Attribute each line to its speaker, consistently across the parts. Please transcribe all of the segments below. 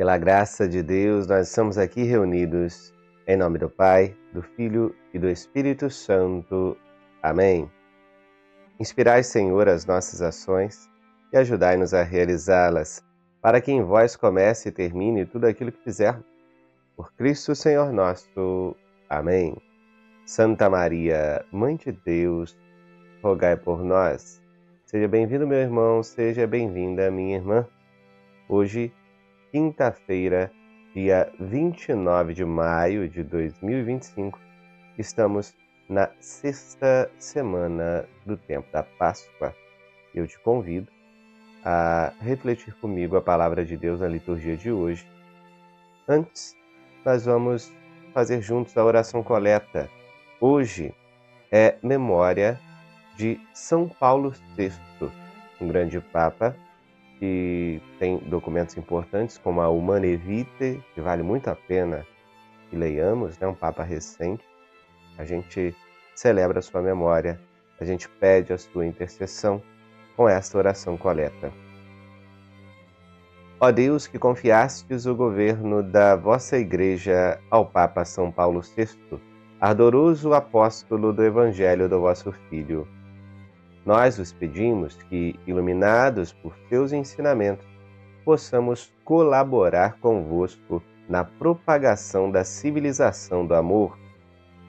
Speaker 1: Pela graça de Deus, nós estamos aqui reunidos em nome do Pai, do Filho e do Espírito Santo. Amém. Inspirai, Senhor, as nossas ações e ajudai-nos a realizá-las, para que em vós comece e termine tudo aquilo que fizermos. Por Cristo, Senhor nosso. Amém. Santa Maria, Mãe de Deus, rogai por nós. Seja bem-vindo, meu irmão, seja bem-vinda, minha irmã. Hoje, quinta-feira, dia 29 de maio de 2025, estamos na sexta semana do tempo da Páscoa. Eu te convido a refletir comigo a palavra de Deus na liturgia de hoje. Antes, nós vamos fazer juntos a oração coleta. Hoje é memória de São Paulo VI, um grande Papa, que tem documentos importantes como a Humanae Vitae, que vale muito a pena que leiamos, um Papa recente. A gente celebra a sua memória, a gente pede a sua intercessão com esta oração coleta. Ó Deus, que confiastes o governo da vossa Igreja ao Papa São Paulo VI, ardoroso apóstolo do Evangelho do vosso Filho, nós vos pedimos que, iluminados por seus ensinamentos, possamos colaborar convosco na propagação da civilização do amor.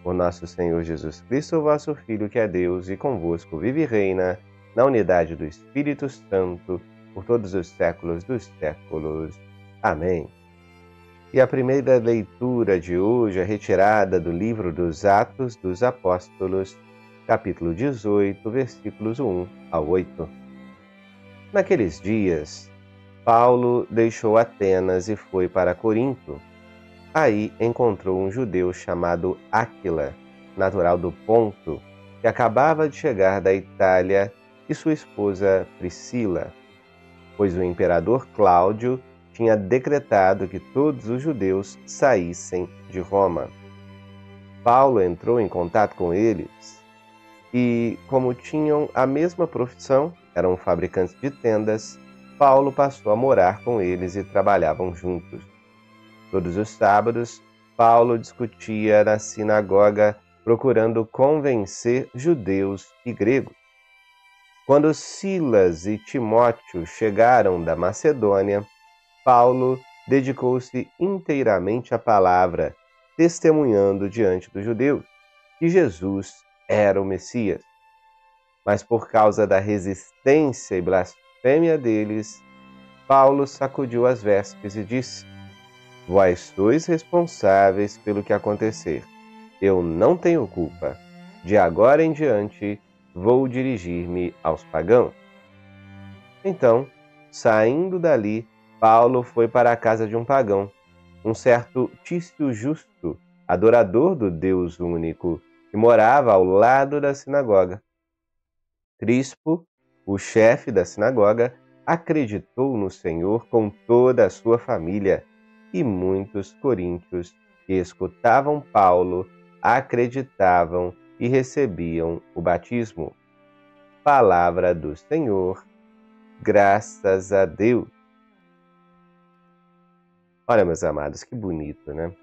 Speaker 1: Por nosso Senhor Jesus Cristo, vosso Filho, que é Deus e convosco vive e reina, na unidade do Espírito Santo, por todos os séculos dos séculos. Amém. E a primeira leitura de hoje é retirada do livro dos Atos dos Apóstolos, capítulo 18, versículos 1 ao 8. Naqueles dias, Paulo deixou Atenas e foi para Corinto. Aí encontrou um judeu chamado Áquila, natural do Ponto, que acabava de chegar da Itália, e sua esposa Priscila, pois o imperador Cláudio tinha decretado que todos os judeus saíssem de Roma. Paulo entrou em contato com eles e, como tinham a mesma profissão, eram fabricantes de tendas, Paulo passou a morar com eles e trabalhavam juntos. Todos os sábados, Paulo discutia na sinagoga, procurando convencer judeus e gregos. Quando Silas e Timóteo chegaram da Macedônia, Paulo dedicou-se inteiramente à palavra, testemunhando diante dos judeus que Jesus era o Messias. Mas por causa da resistência e blasfêmia deles, Paulo sacudiu as vestes e disse: Vós sois responsáveis pelo que acontecer. Eu não tenho culpa. De agora em diante, vou dirigir-me aos pagãos. Então, saindo dali, Paulo foi para a casa de um pagão, um certo Tício Justo, adorador do Deus único, que morava ao lado da sinagoga. Crispo, o chefe da sinagoga, acreditou no Senhor com toda a sua família, e muitos coríntios que escutavam Paulo acreditavam e recebiam o batismo. Palavra do Senhor, graças a Deus. Olha, meus amados, que bonito, né?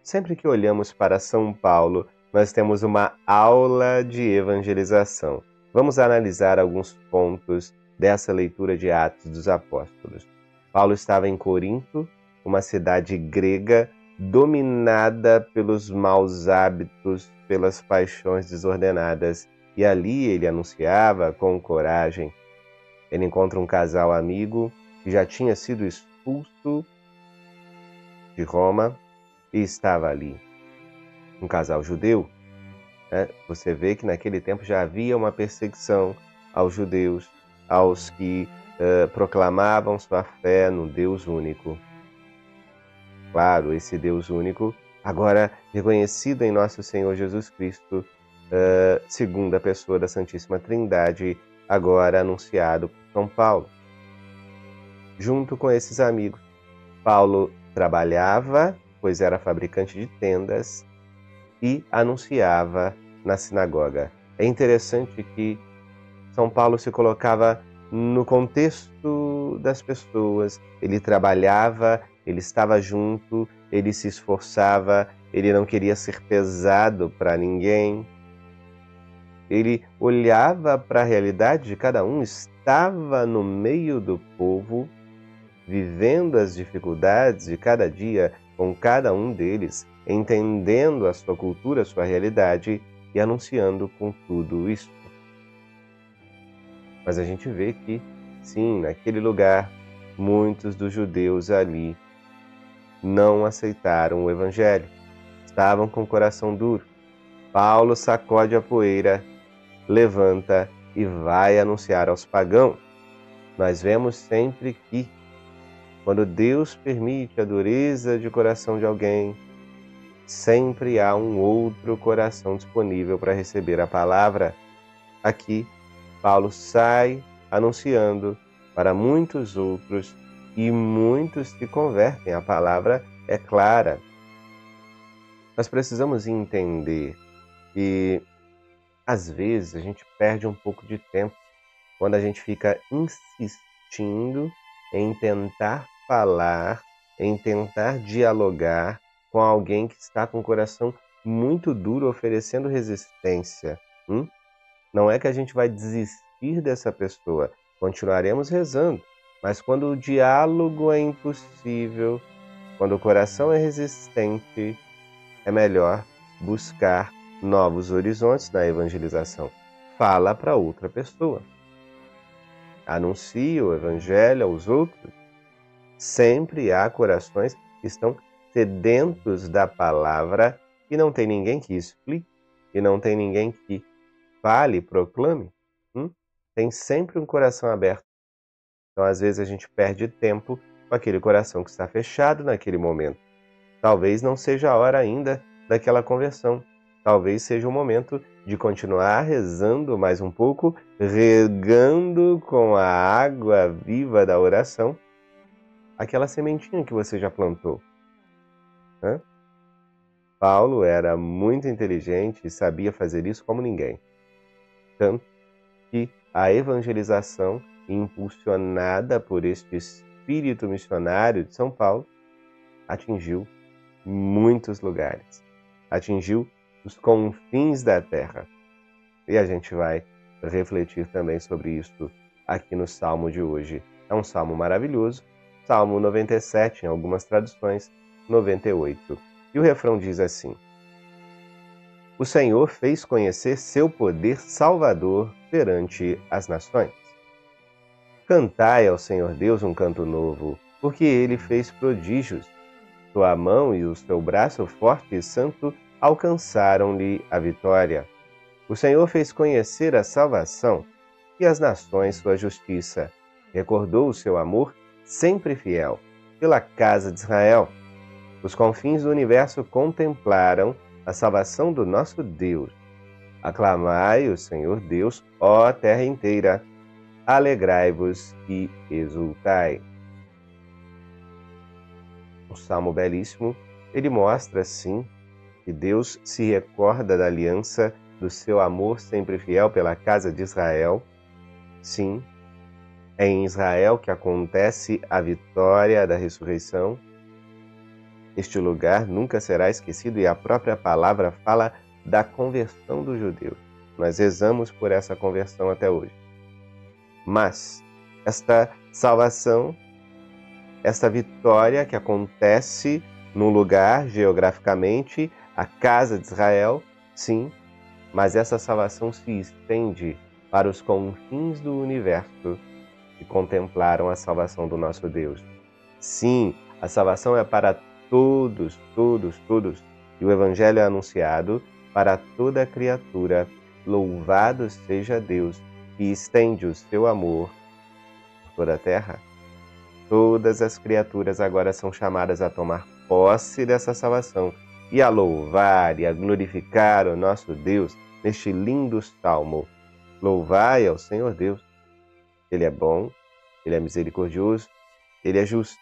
Speaker 1: Sempre que olhamos para São Paulo, nós temos uma aula de evangelização. Vamos analisar alguns pontos dessa leitura de Atos dos Apóstolos. Paulo estava em Corinto, uma cidade grega dominada pelos maus hábitos, pelas paixões desordenadas, e ali ele anunciava com coragem. Ele encontra um casal amigo que já tinha sido expulso de Roma e estava ali. Um casal judeu. Você vê que naquele tempo já havia uma perseguição aos judeus, aos que proclamavam sua fé no Deus único. Claro, esse Deus único, agora reconhecido em nosso Senhor Jesus Cristo, segunda pessoa da Santíssima Trindade, agora anunciado por São Paulo. Junto com esses amigos, Paulo trabalhava, pois era fabricante de tendas, e anunciava na sinagoga. É interessante que São Paulo se colocava no contexto das pessoas, ele trabalhava, ele estava junto, ele se esforçava, ele não queria ser pesado para ninguém. Ele olhava para a realidade de cada um, estava no meio do povo, vivendo as dificuldades de cada dia com cada um deles, entendendo a sua cultura, a sua realidade e anunciando com tudo isso. Mas a gente vê que, sim, naquele lugar, muitos dos judeus ali não aceitaram o Evangelho, estavam com o coração duro. Paulo sacode a poeira, levanta e vai anunciar aos pagãos. Nós vemos sempre que, quando Deus permite a dureza de coração de alguém, sempre há um outro coração disponível para receber a palavra. Aqui, Paulo sai anunciando para muitos outros e muitos se convertem. A palavra é clara. Nós precisamos entender que, às vezes, a gente perde um pouco de tempo quando a gente fica insistindo em tentar falar, em tentar dialogar com alguém que está com o coração muito duro, oferecendo resistência. Não é que a gente vai desistir dessa pessoa, continuaremos rezando, mas quando o diálogo é impossível, quando o coração é resistente, é melhor buscar novos horizontes na evangelização. Fala para outra pessoa. Anuncia o evangelho aos outros. Sempre há corações que estão sedentos da palavra e não tem ninguém que explique, e não tem ninguém que fale, proclame. Tem sempre um coração aberto. Então, às vezes, a gente perde tempo com aquele coração que está fechado naquele momento. Talvez não seja a hora ainda daquela conversão. Talvez seja o momento de continuar rezando mais um pouco, regando com a água viva da oração aquela sementinha que você já plantou. Paulo era muito inteligente e sabia fazer isso como ninguém. Tanto que a evangelização, impulsionada por este espírito missionário de São Paulo, atingiu muitos lugares. Atingiu os confins da terra. E a gente vai refletir também sobre isso aqui no Salmo de hoje. É um salmo maravilhoso, Salmo 97, em algumas traduções, 98. E o refrão diz assim: O Senhor fez conhecer seu poder salvador perante as nações. Cantai ao Senhor Deus um canto novo, porque Ele fez prodígios. Sua mão e o seu braço forte e santo alcançaram-lhe a vitória. O Senhor fez conhecer a salvação e as nações sua justiça. Recordou o seu amor sempre fiel pela casa de Israel. Os confins do universo contemplaram a salvação do nosso Deus. Aclamai o Senhor Deus, ó terra inteira. Alegrai-vos e exultai. Um salmo belíssimo, ele mostra, sim, que Deus se recorda da aliança, do seu amor sempre fiel pela casa de Israel. Sim, é em Israel que acontece a vitória da ressurreição. Este lugar nunca será esquecido e a própria palavra fala da conversão dos judeus. Nós rezamos por essa conversão até hoje. Mas esta salvação, esta vitória que acontece num lugar geograficamente, a casa de Israel, sim, mas essa salvação se estende para os confins do universo que contemplaram a salvação do nosso Deus. Sim, a salvação é para todos, todos, todos. E o Evangelho é anunciado para toda criatura. Louvado seja Deus, que estende o seu amor por toda a terra. Todas as criaturas agora são chamadas a tomar posse dessa salvação e a louvar e a glorificar o nosso Deus neste lindo salmo. Louvai ao Senhor Deus. Ele é bom, Ele é misericordioso, Ele é justo,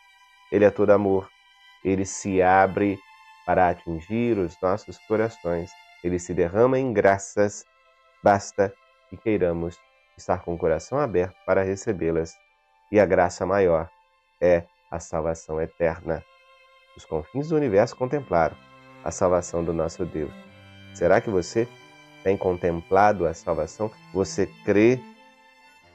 Speaker 1: Ele é todo amor. Ele se abre para atingir os nossos corações. Ele se derrama em graças, basta que queiramos estar com o coração aberto para recebê-las. E a graça maior é a salvação eterna. Os confins do universo contemplaram a salvação do nosso Deus. Será que você tem contemplado a salvação? Você crê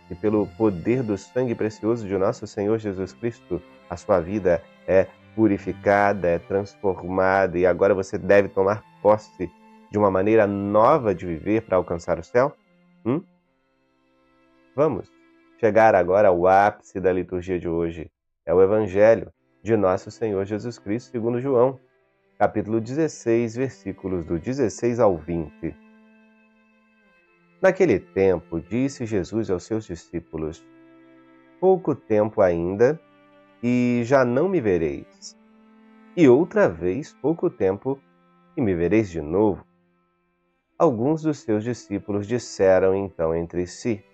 Speaker 1: que pelo poder do sangue precioso de nosso Senhor Jesus Cristo, a sua vida é purificada, é transformada e agora você deve tomar posse de uma maneira nova de viver para alcançar o céu? Vamos chegar agora ao ápice da liturgia de hoje. É o Evangelho de nosso Senhor Jesus Cristo, segundo João, capítulo 16, versículos do 16 ao 20. Naquele tempo, disse Jesus aos seus discípulos: pouco tempo ainda, e já não me vereis. E outra vez, pouco tempo, e me vereis de novo. Alguns dos seus discípulos disseram então entre si: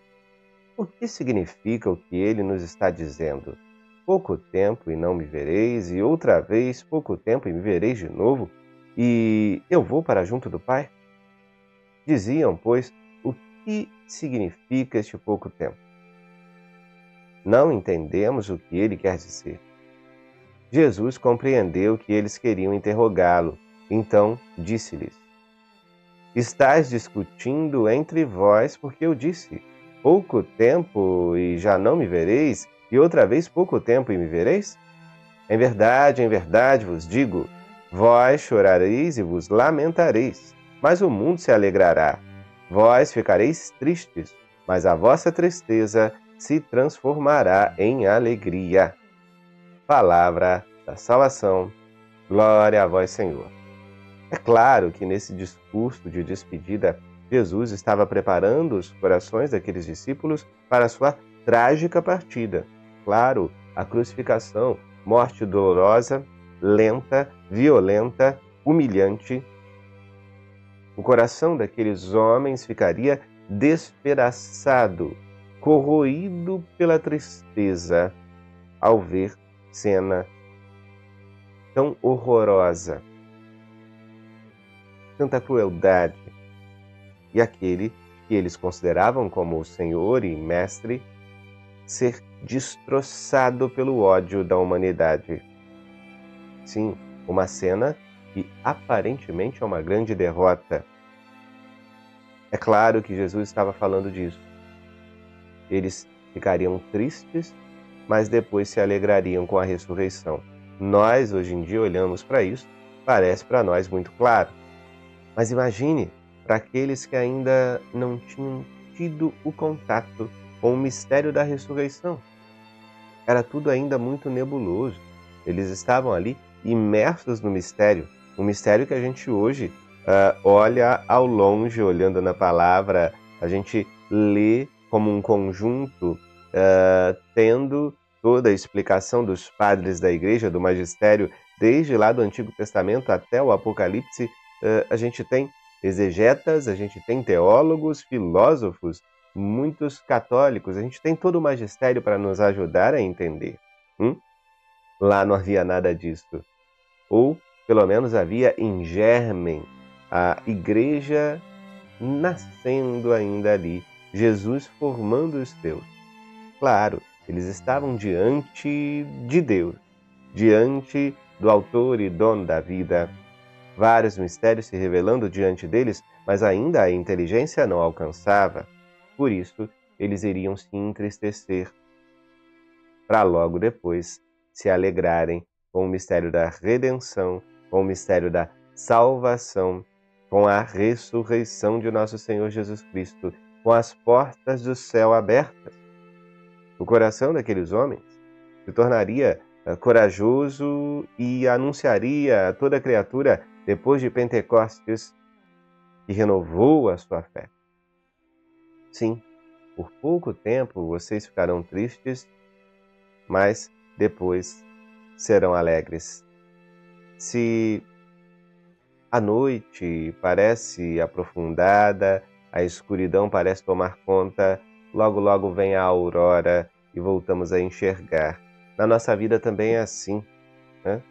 Speaker 1: o que significa o que ele nos está dizendo? Pouco tempo e não me vereis, e outra vez, pouco tempo e me vereis de novo, e eu vou para junto do Pai? Diziam, pois, o que significa este pouco tempo? Não entendemos o que ele quer dizer. Jesus compreendeu que eles queriam interrogá-lo, então disse-lhes: estais discutindo entre vós porque eu disse: pouco tempo e já não me vereis, e outra vez pouco tempo e me vereis? Em verdade vos digo, vós chorareis e vos lamentareis, mas o mundo se alegrará. Vós ficareis tristes, mas a vossa tristeza se transformará em alegria. Palavra da salvação. Glória a vós, Senhor. É claro que nesse discurso de despedida, Jesus estava preparando os corações daqueles discípulos para a sua trágica partida. Claro, a crucificação, morte dolorosa, lenta, violenta, humilhante. O coração daqueles homens ficaria despedaçado, corroído pela tristeza ao ver cena tão horrorosa, tanta crueldade. E aquele que eles consideravam como o Senhor e Mestre ser destroçado pelo ódio da humanidade. Sim, uma cena que aparentemente é uma grande derrota. É claro que Jesus estava falando disso. Eles ficariam tristes, mas depois se alegrariam com a ressurreição. Nós, hoje em dia, olhamos para isso, parece para nós muito claro. Mas imagine para aqueles que ainda não tinham tido o contato com o mistério da ressurreição. Era tudo ainda muito nebuloso. Eles estavam ali imersos no mistério, um mistério que a gente hoje olha ao longe, olhando na palavra, a gente lê como um conjunto, tendo toda a explicação dos padres da igreja, do magistério, desde lá do Antigo Testamento até o Apocalipse. A gente tem exegetas, a gente tem teólogos, filósofos, muitos católicos, a gente tem todo o magistério para nos ajudar a entender. Lá não havia nada disso. Ou, pelo menos, havia em germen a igreja nascendo ainda ali, Jesus formando os seus. Claro, eles estavam diante de Deus, diante do autor e dono da vida. Vários mistérios se revelando diante deles, mas ainda a inteligência não alcançava. Por isso, eles iriam se entristecer, para logo depois se alegrarem com o mistério da redenção, com o mistério da salvação, com a ressurreição de nosso Senhor Jesus Cristo, com as portas do céu abertas. O coração daqueles homens se tornaria corajoso e anunciaria a toda criatura, depois de Pentecostes, que renovou a sua fé. Sim, por pouco tempo vocês ficarão tristes, mas depois serão alegres. Se a noite parece aprofundada, a escuridão parece tomar conta, logo logo vem a aurora e voltamos a enxergar. Na nossa vida também é assim, né?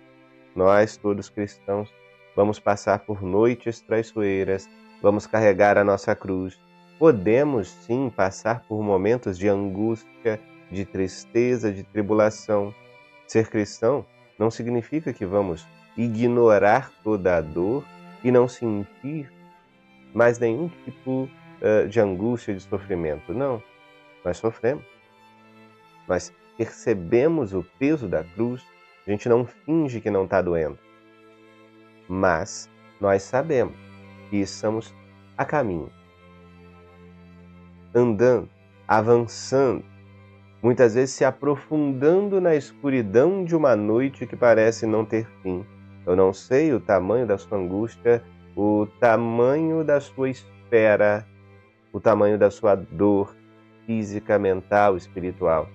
Speaker 1: Nós, todos cristãos, vamos passar por noites traiçoeiras, vamos carregar a nossa cruz, podemos sim passar por momentos de angústia, de tristeza, de tribulação. Ser cristão não significa que vamos ignorar toda a dor e não sentir mais nenhum tipo de angústia, de sofrimento. Não, nós sofremos. Nós percebemos o peso da cruz, a gente não finge que não está doendo. Mas nós sabemos que estamos a caminho, andando, avançando, muitas vezes se aprofundando na escuridão de uma noite que parece não ter fim. Eu não sei o tamanho da sua angústia, o tamanho da sua espera, o tamanho da sua dor física, mental, espiritual.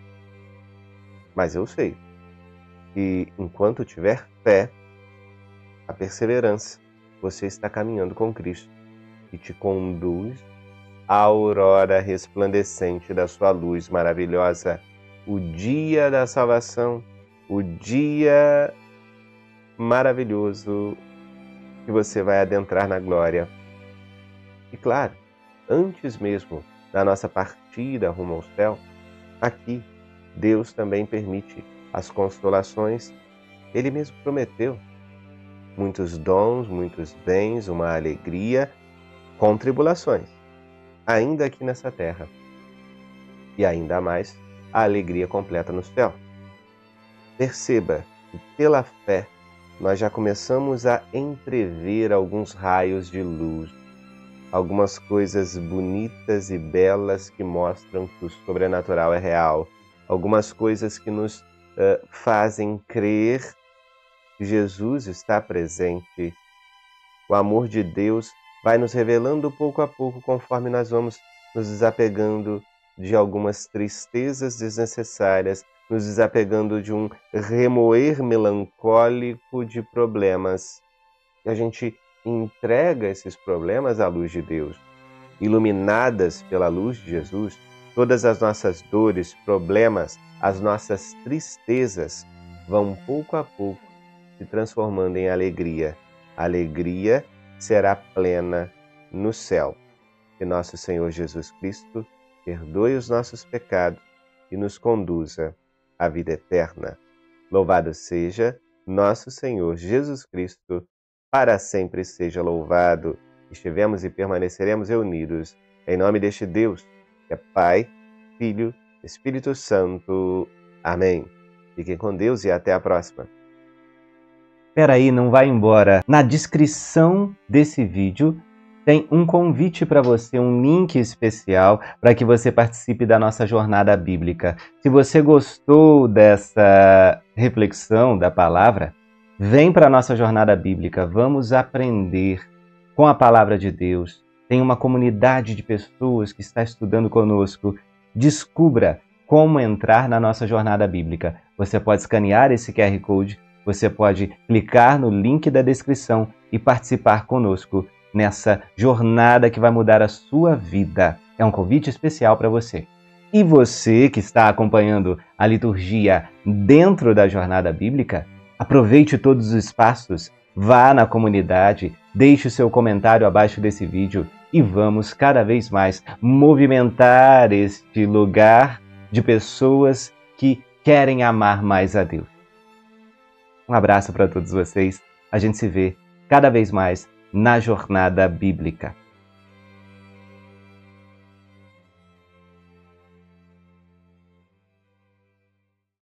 Speaker 1: Mas eu sei que enquanto tiver fé, a perseverança, você está caminhando com Cristo e te conduz à aurora resplandecente da sua luz maravilhosa, o dia da salvação, o dia maravilhoso que você vai adentrar na glória. E claro, antes mesmo da nossa partida rumo ao céu, aqui Deus também permite as consolações. Ele mesmo prometeu muitos dons, muitos bens, uma alegria, com tribulações, ainda aqui nessa terra. E ainda mais, a alegria completa no céu. Perceba que pela fé nós já começamos a entrever alguns raios de luz, algumas coisas bonitas e belas que mostram que o sobrenatural é real, algumas coisas que nos fazem crer que Jesus está presente. O amor de Deus vai nos revelando pouco a pouco conforme nós vamos nos desapegando de algumas tristezas desnecessárias, nos desapegando de um remoer melancólico de problemas. E a gente entrega esses problemas à luz de Deus. Iluminadas pela luz de Jesus, todas as nossas dores, problemas, as nossas tristezas vão pouco a pouco se transformando em alegria. A alegria será plena no céu. Que nosso Senhor Jesus Cristo perdoe os nossos pecados e nos conduza à vida eterna. Louvado seja nosso Senhor Jesus Cristo, para sempre seja louvado. Estivemos e permaneceremos reunidos em nome deste Deus, que é Pai, Filho, Espírito Santo. Amém. Fiquem com Deus e até a próxima.
Speaker 2: Espera aí, não vai embora. Na descrição desse vídeo tem um convite para você, um link especial para que você participe da nossa jornada bíblica. Se você gostou dessa reflexão da palavra, vem para a nossa jornada bíblica. Vamos aprender com a palavra de Deus. Tem uma comunidade de pessoas que está estudando conosco. Descubra como entrar na nossa jornada bíblica. Você pode escanear esse QR Code, você pode clicar no link da descrição e participar conosco nessa jornada que vai mudar a sua vida. É um convite especial para você. E você que está acompanhando a liturgia dentro da jornada bíblica, aproveite todos os espaços, vá na comunidade, deixe o seu comentário abaixo desse vídeo e vamos cada vez mais movimentar este lugar de pessoas que querem amar mais a Deus. Um abraço para todos vocês. A gente se vê cada vez mais na jornada bíblica.